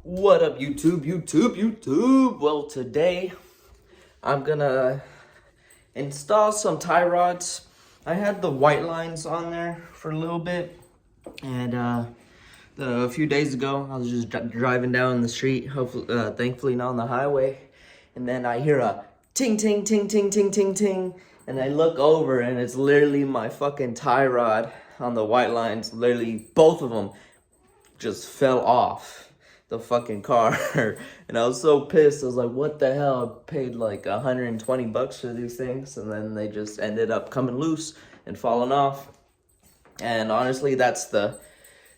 What up, YouTube? Well, today I'm gonna install some tie rods. I had the white lines on there for a little bit, and a few days ago I was just driving down the street, hopefully, thankfully not on the highway, and then I hear a ting ting ting ting ting ting ting, and I look over and it's literally my fucking tie rod on the white lines. Literally, both of them just fell off the fucking car. And I was so pissed. I was like, what the hell? I paid like $120 for these things, and then they just ended up coming loose and falling off. And honestly, that's the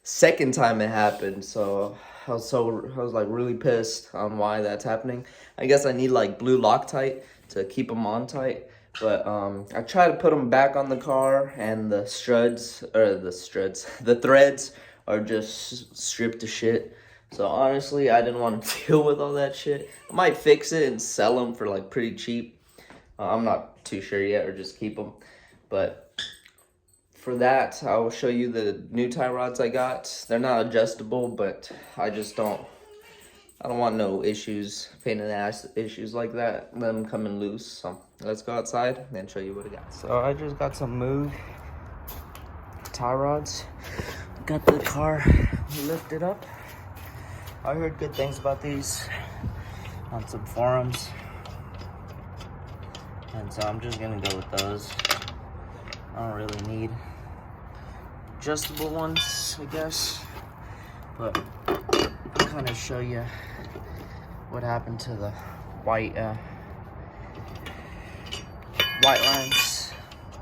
second time it happened. So I was like really pissed on why that's happening. I guess I need like blue Loctite to keep them on tight. But I tried to put them back on the car, and the threads are just stripped to shit. So honestly, I didn't want to deal with all that shit. I might fix it and sell them for like pretty cheap. I'm not too sure yet, or just keep them. But for that, I will show you the new tie rods I got. They're not adjustable, but I don't want no issues, pain in the ass issues like that, them coming loose. So let's go outside and show you what I got. So I just got some Moog tie rods. Got the car lifted up. I heard good things about these on some forums, and so I'm just gonna go with those. I don't really need adjustable ones, I guess, but I'll kind of show you what happened to the white lines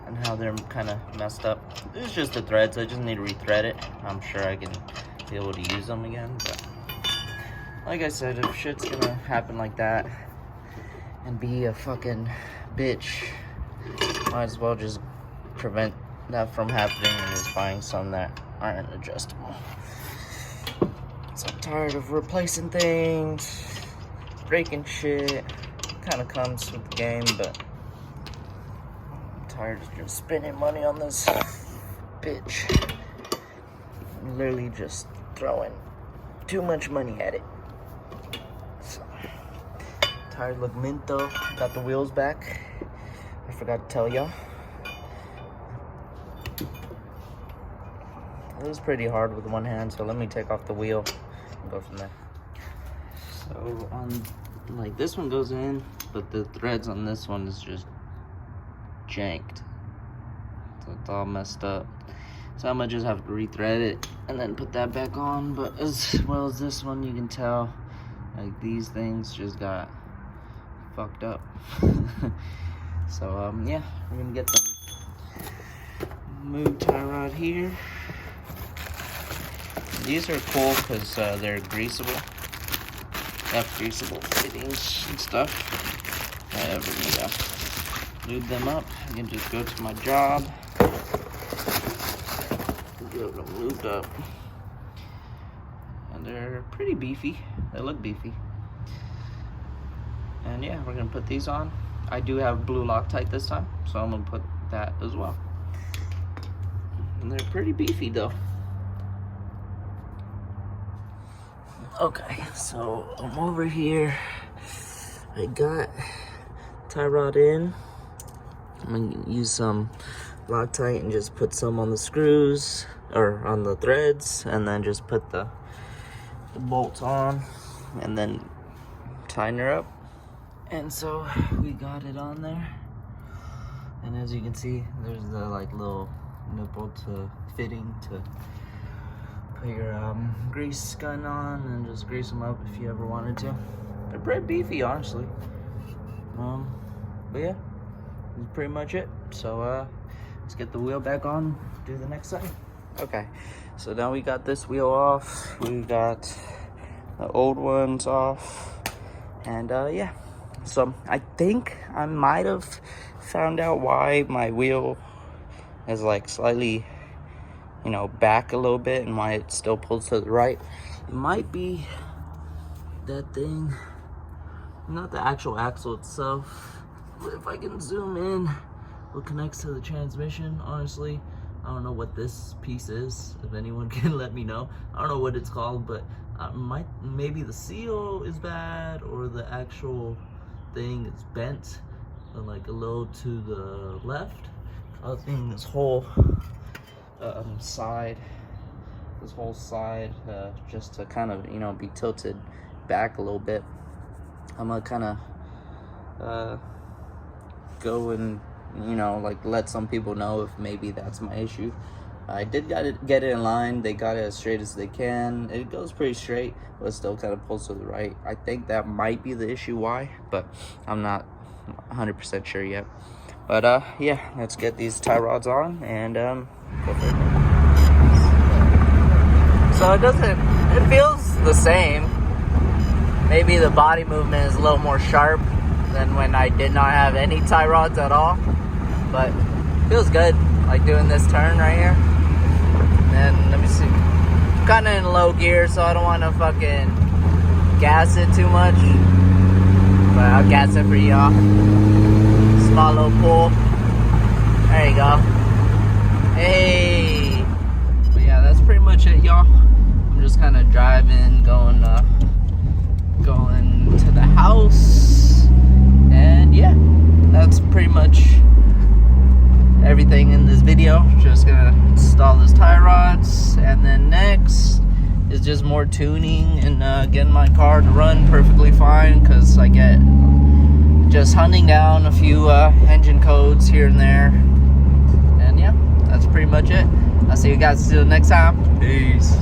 and how they're kind of messed up. It's just the threads. I just need to rethread it. I'm sure I can be able to use them again, but like I said, if shit's gonna happen like that and be a fucking bitch, might as well just prevent that from happening and just buying some that aren't adjustable. So I'm tired of replacing things, breaking shit. Kind of comes with the game, but I'm tired of just spending money on this bitch. I'm literally just throwing too much money at it. So, tires look mint though. Got the wheels back. I forgot to tell y'all. It was pretty hard with one hand, so let me take off the wheel and go from there. So on, like, this one goes in, but the threads on this one is just janked. So it's all messed up. So I'm gonna just have to rethread it and then put that back on. But as well as this one, you can tell, like, these things just got fucked up. So yeah, we're gonna get the Moog tie rod here. These are cool because they're greasable. They have greasable fittings and stuff. If I ever need to lube them up, I can just go to my job, get them lubed up. And they're pretty beefy. They look beefy. And yeah, we're gonna put these on. I do have blue Loctite this time, so I'm gonna put that as well. And they're pretty beefy though. Okay, so I'm over here. I got tie rod in. I'm gonna use some Loctite and just put some on the screws or on the threads, and then just put the bolts on and then tighten her up. And so we got it on there, and as you can see, there's the like little nipple to fitting to put your grease gun on and just grease them up if you ever wanted to. They're pretty beefy, honestly. But yeah, that's pretty much it. So let's get the wheel back on, do the next side. Okay, so now we got this wheel off. We got the old ones off, and yeah. So I think I might have found out why my wheel is like slightly, you know, back a little bit, and why it still pulls to the right. It might be that thing, not the actual axle itself. But if I can zoom in, what connects to the transmission, honestly, I don't know what this piece is. If anyone can let me know. I don't know what it's called, but maybe the seal is bad or the actual thing is bent, like a little to the left, causing this whole side just to kind of, you know, be tilted back a little bit. I'm gonna kind of go and, you know, like let some people know if maybe that's my issue. I did get it in line. They got it as straight as they can. It goes pretty straight, but it still kind of pulls to the right. I think that might be the issue why, but I'm not 100% sure yet. But yeah, let's get these tie rods on and go for it. So it feels the same. Maybe the body movement is a little more sharp than when I did not have any tie rods at all, but feels good, like doing this turn right here. And let me see, I'm kind of in low gear, so I don't want to fucking gas it too much, but I'll gas it for y'all. Small little pull. There you go. Hey. But yeah, that's pretty much it, y'all. I'm just kind of driving, going to the house, and yeah, that's pretty much everything in this video. Just gonna install this tie rods, and then next is just more tuning and getting my car to run perfectly fine, because I get just hunting down a few engine codes here and there. And yeah, that's pretty much it. I'll see you guys till next time. Peace.